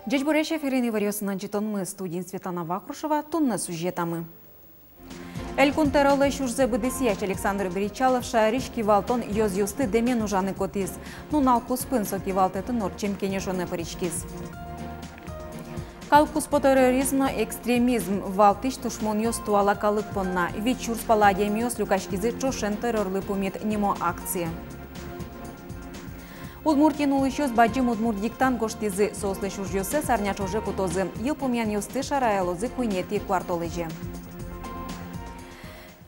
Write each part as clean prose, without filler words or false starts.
Dzieci Boreșe, Firini Variosina Gitonmă, studii Svetlana Vacrușova, tună sujetami. El conterole șurze bădesiaci Alexandru Bricalov și Arișchi Valton yoz юсты демен ужаны котис. Нунал куспын соки валтетін орчем кенешоне паричкис. Калкус по терроризм, экстремизм, валтиш тушмон йос туала калык понна. Вечур спаладием йос люкашкизы чошен террорлы помет немо акции. Удмуртин улышёс баджим удмуртдиктан гоштизы сослы шужёсы сарнячоже кутозы. Ел помян йосты шараялозы куйнети квартолыже.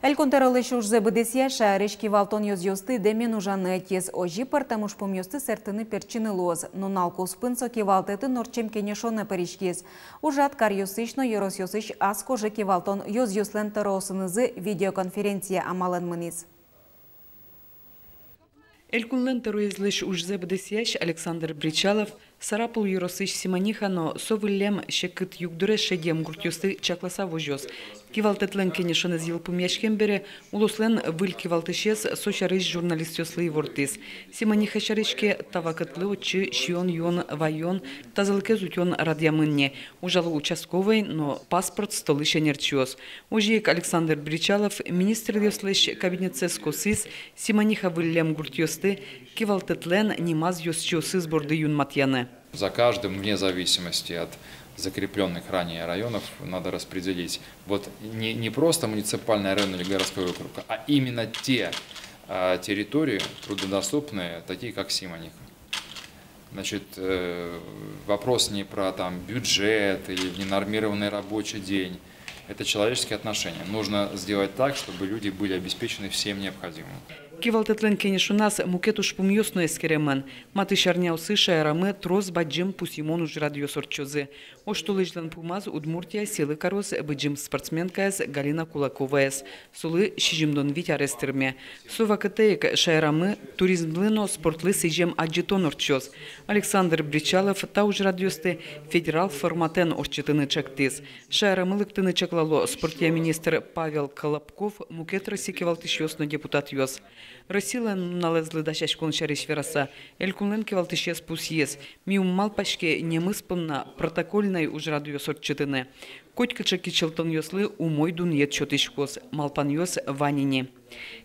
El conterole șurze bădesia și Arișchi Valton yoz юсты демен ужаны тез ожи партамуш пом юсты сертыны перчины лоз. Нунал куспын соки валтетін орчем кенешоны паричкиз. Ужат кар юсышно ерос юсыш аско жеки Valton yoz юслен таросынызы видеоконференция амалын мыниз. El kunlenter uizlish ужзе bădesiaș Alexandru Bricalov Sarapul Yorosish Simonihano sovillem shekit yugdure shedem gurtyusty chaklasa vojos. Kivaltetlen kenishonez yilpumiashken bere uluslen vil kivaltishes socharish jurnalistyoslay vortis. Simoniha sharishke tavakatlı chi shion yon vayon tazalkez utyon radyamınne. Ujalı участковый, но паспорт столыше нерчиос. Ужиек Александр Бричалов министр yoslış кабинетсес косис Simoniha villem gurtyusty Kivaltetlen nimaz yoschiosыз борды юн матьяны. За каждым, вне зависимости от закрепленных ранее районов, надо распределить вот не просто муниципальный район или городской округ, а именно те территории труднодоступные, такие как Симониха. Значит, вопрос не про там бюджет или ненормированный рабочий день. Это человеческие отношения. Нужно сделать так, чтобы люди были обеспечены всем необходимым. Kivaltetlen kenişunas muketuş pumyosno eskeremen. Matışarnya usışa yaramı troz bacım pusimon uj radyosorçozy. Oştulıjlan pumaz Udmurtia seli karos bacım sportsmenkayas Galina Kulakovayas. Sulı şijimdon vitarestirme. Suvakateyek şayramı turizmlino sportlı sejem adjiton orçoz. Alexandr Bricalov ta uj radyoste federal formaten orçetını çaktiz. Şayramılıktını çaklalo sportya minister Pavel Kolobkov muketrasi kivaltışyosno депутат yoz. Россия налезли дашаш коншариш вераса. Элькунлен кевалтишес пусиес. Миуммал пашке немыспынна протокольной уж радиосорчетыны. Котькача кичелтон йослы умой дуньет чотишкос. Малпан йос ванине.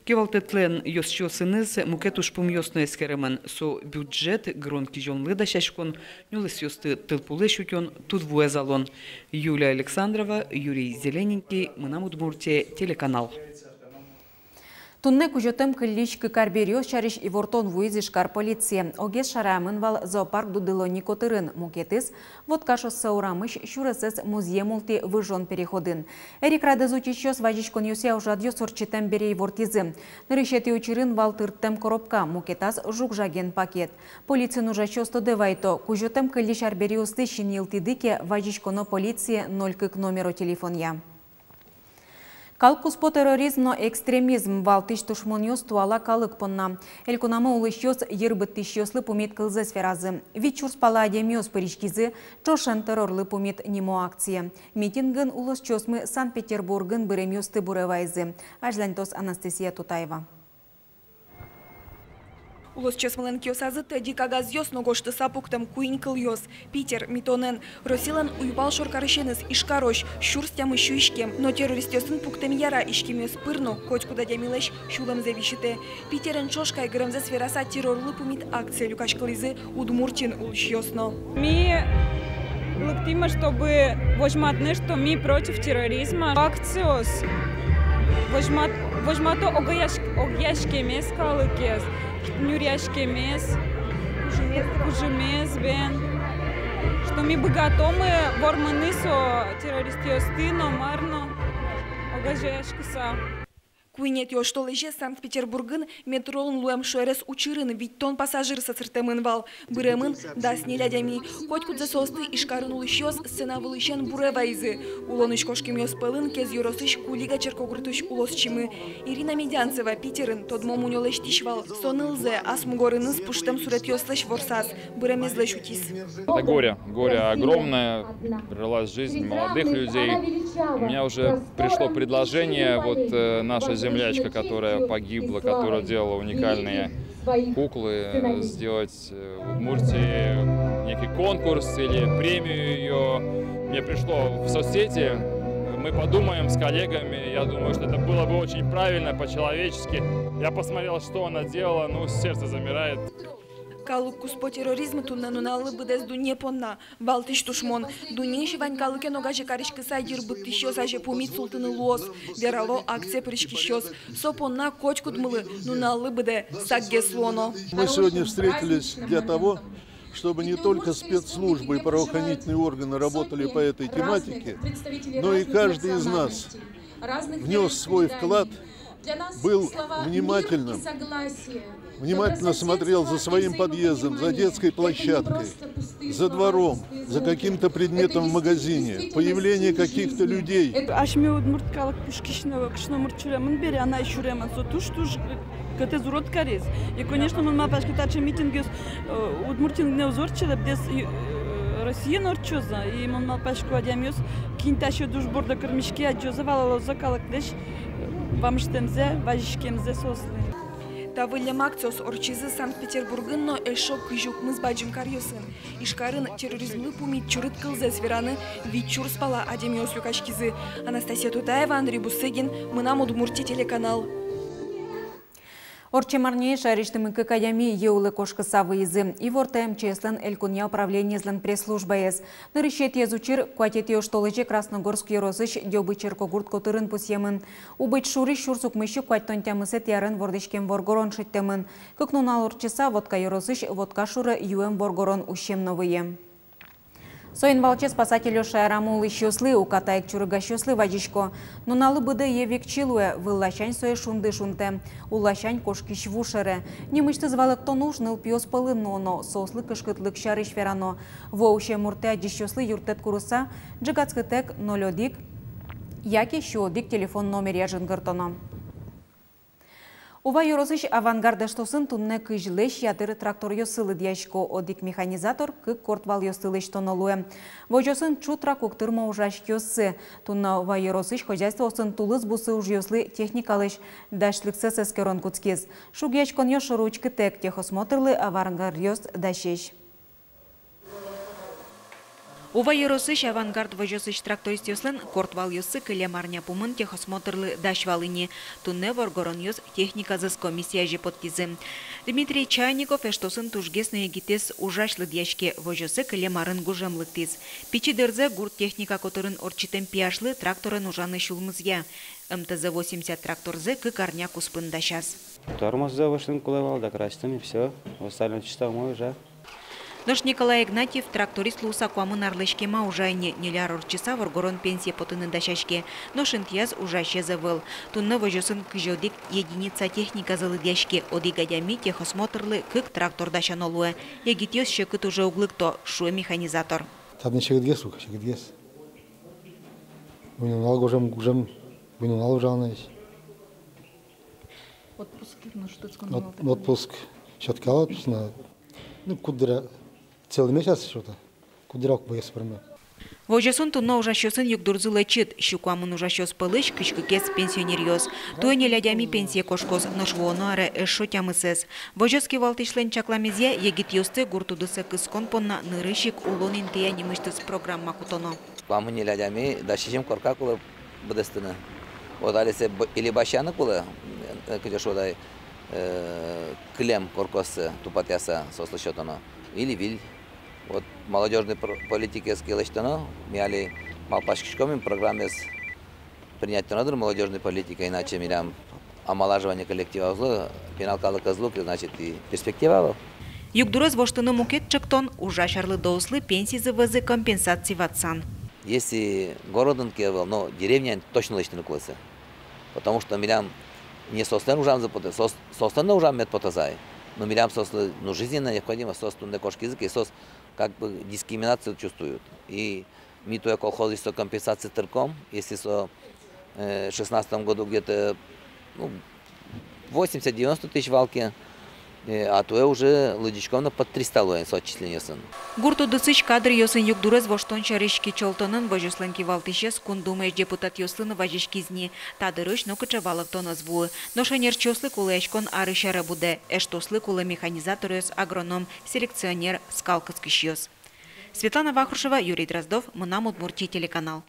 Кевалтетлен йосчосыныз мукетуш пум йосно эскеремен. Со бюджет гронки жонлы дашашкон. Нюлес йосты тылпулы шутен тут вуэзалон. Юлия Александрова, Юрий Зелененький, Мынам Удмуртия, телеканал. Тунне кужотым кылличкы карбериос чариш ивортон вуизишкар полиция. Огес шарамын вал зоопарк дудылони котырын мукетис, водкашос саурамыш шурасыз музей мулти выжон переходын. Эрик радызучищос вазичкон юсия ужадьё сорчитем берей вортизы. Нырышети учырын вал тырттем коробка, мукетас жукжаген пакет. Полицин ужачос тодевайто, кужотым кыллич арбериосты шинилтидыке вазичконо полиция 0 номеру телефонья. Калкус по терроризм, экстремизм валтыш тушмоньос туала калык понна. Элькунамы улышьос ербыттышьослы пумет кылзы сферазы. Вечур спаладемьос паричкизы, чошен террорлы пумет немо акция. Митингын улышчосмы Санкт-Петербургын быремьосты буревайзы. Ажлантос Анастасия Тутаева. Улос чесмален киосазы теди кагаз йос ногошты сапуктам куинкл йос. Питер, Митонен, Росилан уйбал шоркарышеныз ишкарош, шурстям ищу ишкем. Но террорист йосын пуктем яра ишкемёс пырну, хоть куда дямилеш шулам завишите. Питерен чошкай грымзе сфераса террорлы пумит акция люкашкализы Удмуртин улыш йосно. Ми лыктима, чтобы вожматны, что ми против терроризма. Акциос вожмато огяшкемес калыкес. Нюряшкемес, кужемес бен, что мы бы готовы ворманы со террористиосты, но марно огажешкаса. Куинет йоштолыже Санкт-Петербургын метролын луэм шуэрес учырын, ведь тон пассажир сацыртемын вал. Быремын да снелядями. Хоть кудзе состы ишкарын улышьос сцена вылыщен буревайзы. Улоныш кошкем йос пылын кез юросыш кулига черкогрытыш улосчимы. Ирина Медянцева, Питерын, тодмом унёлэш тишвал. Сонылзе, асмугорыныз пуштем сурет йослэш ворсас. Быремезлэш утис. Это горе огромное, прервалась жизнь молодых людей. У меня уже пришло предложение, вот наша землячка, которая погибла, которая делала уникальные куклы, сделать в Удмуртии некий конкурс или премию ее. Мне пришло в соцсети, мы подумаем с коллегами, я думаю, что это было бы очень правильно, по-человечески. Я посмотрел, что она делала, ну, сердце замирает. Калуккус по терроризму тунна нуналы быдес дуне понна. Балтыш тушмон. Дунеши вань калуке ногаже каришки сайдир быттыщёс аже пумит султыны луос. Верало акция пришкищёс. Со понна кочку дмылы нуналы быде сагге слоно. Мы сегодня встретились для того, чтобы не только спецслужбы и правоохранительные органы работали по этой тематике, но и каждый из нас внес свой вклад, был внимательно смотрел за своим подъездом, за детской площадкой, за двором, за каким-то предметом в магазине, появление каких-то людей. И, конечно, мы мапашки митинги Удмуртин не узорчили, без России норчоза, и мы мапашку одямьёс, кинташи душборда кормишки, аджозавала закалок лишь вам штемзе, важишкемзе сосли. Тавылем акциос орчизы Санкт-Петербургын, но эльшок кыжук мы с баджим карьосын. Ишкарын терроризмлы пумит чурыт кылзе свераны, вичур спала адемиос юкачкизы. Анастасия Тутаева, Андрей Бусыгин, мы нам Удмуртия телеканал. Орчемарнее шариштымы какадями еулы кошкыса выезы. И ворта МЧСлен элькуня управление злен пресс-служба ез. Нарышет езучир куатете оштолыжи Красногорск ерозыш дёбы черкогурт котырын пусьемын. Убыть шуры шурсук мыщу куаттон тямысет ярын вордышкем воргорон шиттемын. Кыкнунал орчиса водка ерозыш водка шуры юэм воргорон ущем новые. Соин балче спасателю шайраму лыщослы, укатаек чурыгащослы вадишко. Но налы быды евик чилуэ, вылащань сое шунды шунте. Улащань кошкищ вушере. Немышты звалык то нужныл пьёс полыноно, сослы кышкытлык шарыш верано. Воуще мурте адищослы юртет куруса, джигацкытек нолёдик, яки щодик телефон номер яжын гыртоно. Ува юрозыш авангарда штосын тунне кыжлеш ятыр трактор ёсылы дияшко одик механизатор кык кортвал ёсылыш тонолуэ. Вожосын чутра куктырма ужаш ёсы. Тунна ува юрозыш хозяйство осын тулыз бусы уж ёслы техникалыш дашлыксы сескерон куцкез. Шугьячкон ёшыру учкы тек техосмотрлы авангард ёс дашеш. Ува еросыш авангард вожосыш тракторист ёслен кортвал ёсы кылемарня пумын техосмотрлы дашвалыни. Тунне воргорон ёс техника зыс комиссия же подкизы. Дмитрий Чайников эштосын тужгес егитес ужашлы дьяшке вожосы кылемарын гужемлыктиз. Пичи дырзе гурт техника которын орчитем пияшлы тракторын ужаны шулмызя. МТЗ-80 тракторзы кыкарня куспын дашас. Тормоз завышен кулевал, да крастым и все. Остальное чисто мой уже. Наш Николай Игнатьев, тракторист луса куамын арлышкема ужайне неляр орчиса воргорон пенсия потынын дашашке. Но шинтияз ужаще завыл. Тунны вожосын кыжодик единица техника залыдяшке. Одигадями техосмотрлы кык трактор дашанолуэ. Егитьёс шекыт уже углыкто, шуэ механизатор. Там шегдгес, сука, шегдгес. Вынунал ужалнаясь. Отпуск. Чёткала, ну, кудыра. Целый месяц что-то. Кудырок боец прямо. Вожасын тунна ужащосын югдурзы лечит. Щукуамын ужащос пылыш кышкыкес пенсионерьёс. Туэне лядями пенсия кошкос ношвоону аре эшо тямысес. Вожаски валтышлен чакламезия егитьёсты гуртудысы кыскон понна нырышик улонин тия немыштыс программа кутоно. Памыне лядями дашишим коркакулы быдыстыны. Вот алисе или башяны кулы, кыдеш одай клем коркосы тупатяса сослышотоно. Или виль. Вот молодежной политики скилочтано, мяли малпашкишком программе с принятия надо молодежной политики, иначе мирям омолаживание коллектива зло, пеналкалы козлук, значит и перспектива. Югдураз воштыны мукет чыктон ужашарлы доуслы пенсии завызы компенсации ватсан. Если городон кевал, но деревня точно лишь не классы, потому что мирям не состен ужам запоты, состен ужам медпотазай. Но мирям сослы, ну, жизненно необходимо состунные кошки языки, сос как бы дискриминацию чувствуют. И ми то колхоз со компенсацией тырком, если в 2016 году где-то 80-90 тысяч валки а то уже Лыдичковна под 300 лоен с отчисления сын. Гурту дысыч кадр йосын югдурез воштон чарышки чолтонын вожусланки валтышес кундумеш депутат йосын вожишкизни. Тадырыш нокычавалов тоныз ву. Ношенер чослы кулешкон арышара буде. Эштослы кулы механизаторес, агроном, селекционер, скалкыскищёс. Светлана Вахрушева, Юрий Дроздов, Мынам Удмуртия телеканал.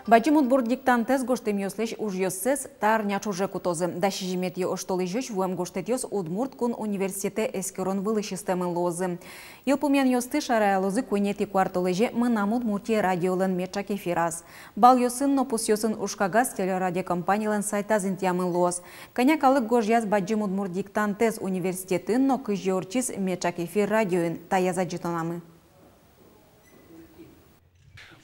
Баджим Удмурт диктантез гоштем йослеш уж йоссес тар нячуже кутозы. Даши жимет йо оштолы жөч вуэм гоштет йос Удмурт кун университете эскерон вылы системы лозы. Илпумен йосты шарая лозы куйнети квартолыже Мынам Удмуртия радиолын мечак эфираз. Бал йосын нопус йосын ушкагаз телерадиокомпаниялын сайтазын тямы лоз. Конякалык гожяз Баджим Удмурт диктантез университетін но кыжы орчиз мечак эфир радиоын таяза житонамы.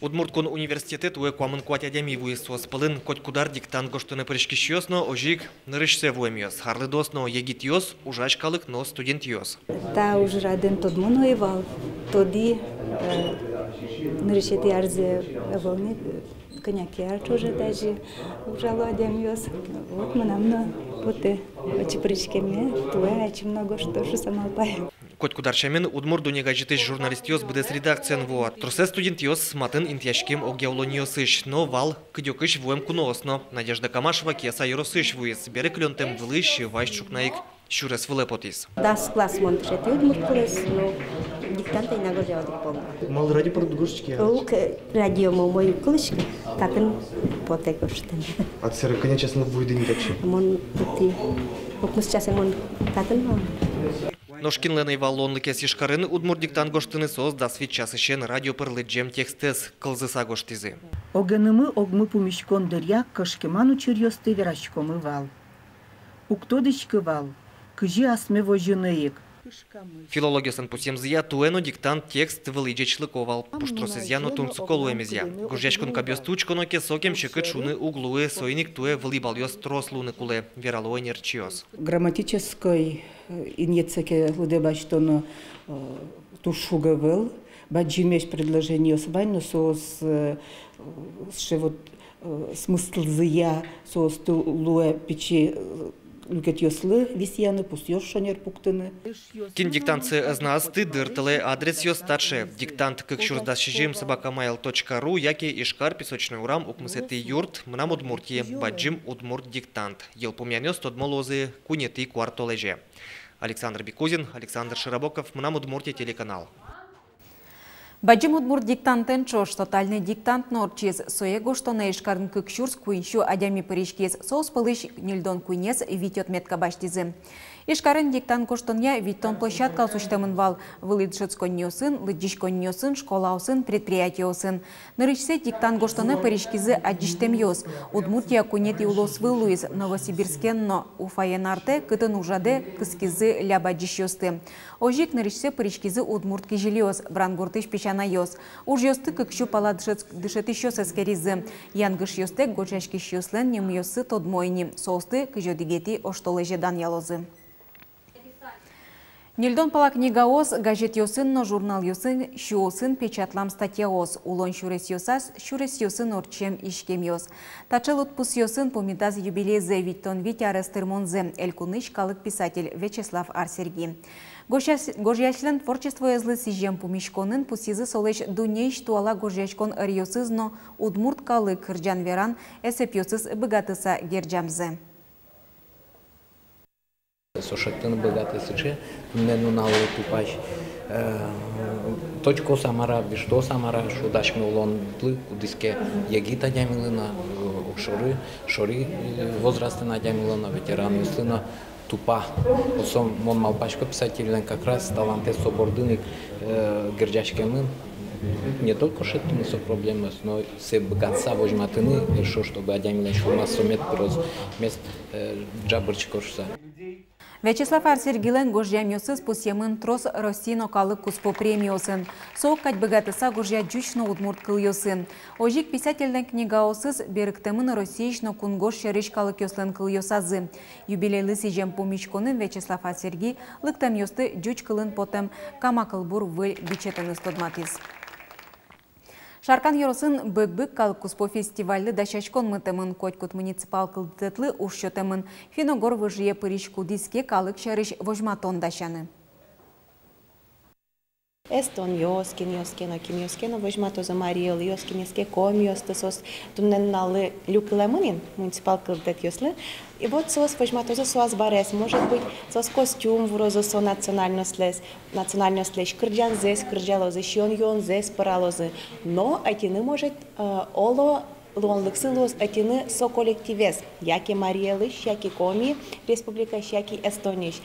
Удмурткон университет уе куамын куатядями вуесос пылын котькудар диктант гоштыны пришкищёс, но ожиг нырышсе вуемьёс. Харлыдос, но егит йос, ужачкалык, но студент йос. Та уж раден тод монуевал, тоди нырышети арзе волны, коняки арчуже даже ужало адямьёс. Вот мы нам на вот очи пришкеме, туе очи много что же самалпаем. Котькударчамен Удмурт дунегажитыш журналист йос бдес редакциян вуат. Трусе студент йос матын интяшкем огеолониосыш, но вал кыдёкыш вуем куноосно. Надежда Камашева кеса йоросыш вуес. Бере клёнтем вылыш, вайш чукнаик, щурес вылепотис. Das класс монтрешет Удмурт класс, но диктанта иногда делать помню. Мал ради продгушечки. Ок радио мой клышка, татын потекоштен. От серы конечно будет не так. Мон пути. Вот мы сейчас мон татын. Ношкинленный валлонлы кесишкарын Удмурт диктант гоштыны соз да свит час ишен радио пырлыджем текстес кылзыса гоштизы. Огынымы огмы пумишкон дырья кашкеману чирьёсты верашкомы вал. Уктодычкы вал, кыжи асме вожыныйык. Филологиясын пусемзия туэно диктант текст вылыджечлыковал. Пуштросызьяно тунцуколуэмезья. Гужячкон кабёстучконо кесокем чекыт шуны углуэ сойник туэ вылыбалёс трослуны куле вералуэ нерчиос. Грамматической иньецеке лудебачтоно тушугавел, баджимеш предложение освайно сос вот смысл зия сос луэ печи Люкет йослы висьяны пустёж шонер пуктыны. Кин диктанцы знасты дыртылы адрес йос старше. Диктант кыкшурдашижим собакамайл.ру, яки Ишкар, Песочный Урам, Укмысеты юрт, Мынам Удмуртия, Баджим Удмурт диктант. Елпумянёс тодмолозы кунеты квартолеже. Александр Бекузин, Александр Широбоков, Мынам Удмуртия телеканал. Баджим Удмурт диктантен чош тотальный диктант норчиз соего что на Ишкарын кыкшурс куиншу адями паришкез соус пылыш нильдон куинес витет метка баштизы. Ишкарын диктант коштонья виттон площадка сущтемын вал вылыдшыц коньосын, лыджиш коньосын, школаусын, предприятиосын. Нырычсе диктант коштоны паришкизы адиштем йос. Удмуртия кунети улос вылуиз Новосибирскенно уфаенарте кытын ужаде кыскизы лябадиш йосты. Ожик нырычсе паришкизы Удмурт кижильос, брангуртыш печана йос. Уж йосты кыкшу пала дышетыш йос эскеризы. Янгыш йосте гочашкиш йослен нем йосы тодмойни. Соусты кыжодигети оштолежедан ялозы. Нильдон пала книга ос, газет йосын, но журнал йосын, шуосын печатлам статья ос, улон шурес йосын орчем ишкем йос. Тачел отпус йосын помидаз юбилезе виттон витя арестырмонзе, элькуныш калык писатель Вячеслав Арсерги. Гожьячлен творчество езлы сижем помишконын пусизы солеш дунейш туала гожьячкон рьосызно Удмурт калык кырджан веран эсепьосыз богатыса герджамзе. Сошеттен богатый сыче, не нуналый тупач. Точко самара, бишто самара, шудаш мы улон плы, кудиске ягита дямилына, шори возраста на дямилына, ветеран юслына тупа. Осом мон малпачко писатель, как раз таланте собордыник герджачкемын. Не только шеттыны со проблемы, но все богатства возьматыны, еще чтобы одямилен шурма сумет проз мест джабырчикошса. Вячеслав Арсергилен гожьямьосыз пусемын трос Росино калык куспо премиосын. Сооккать богатыса гожья джучно Удмурт кыльосын. Ожик писательный книгаосыз беріктемын Россиишно кунгош шериш калык йослен кыльосазы. Юбилейлы сижем помичконын Вячеслав Арсерги лыктам йосты джуч кылын потем камакылбур выль бичетен истодматиз. Шаркан Йоросын бөк-бөк калыкуспо фестивалі дашачкон мытымын котькут муниципал кылдытлы ушчотымын Финогор выжие пыричку диске калык шарыш вожматон дашаны. Eston Joskin, Joskinokin, Joskino važmato Marija, Joskineske komijos, tasos тунненалы люклемынин, муниципал кылдет ёслы. И вот сос važmato за сос барес, может быть, сос костюм врозо со национальность лес, кырджан зес, кырджалозы, шион зес, паралозы. Но атины может оло луонлыксылос атины со коллективес, яки Мариялыш, яки коми, республика, яки Эстониш.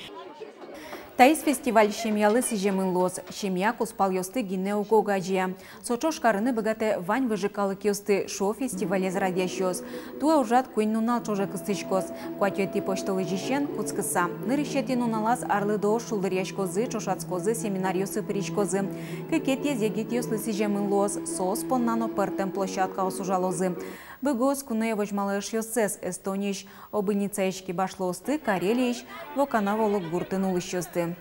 Таис фестиваль шемьялы сижемын лос. Шемья куспал ёсты гинеу гогажия. Сочош карыны богате вань выжикалык ёсты шо фестивалез радящёс. Туа ужат куин нунал чоже кыстычкос. Куатёти поштылы жишен куцкыса. Нырищети нуналаз арлы до шулдырьяшкозы, чошацкозы, семинарьёсы пыричкозы. Кекетез егит ёслы сижемын лос. Сос поннано пыртем площадка осужалозы. Быгос куне вожмалыш ёсес Эстониш, обыницаешки башлосты, Карелиш, воканаволок гуртынулыш ёсты.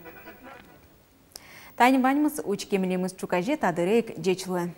Тайны баньмыз учкемелемыз чукаже тадырек жечлы.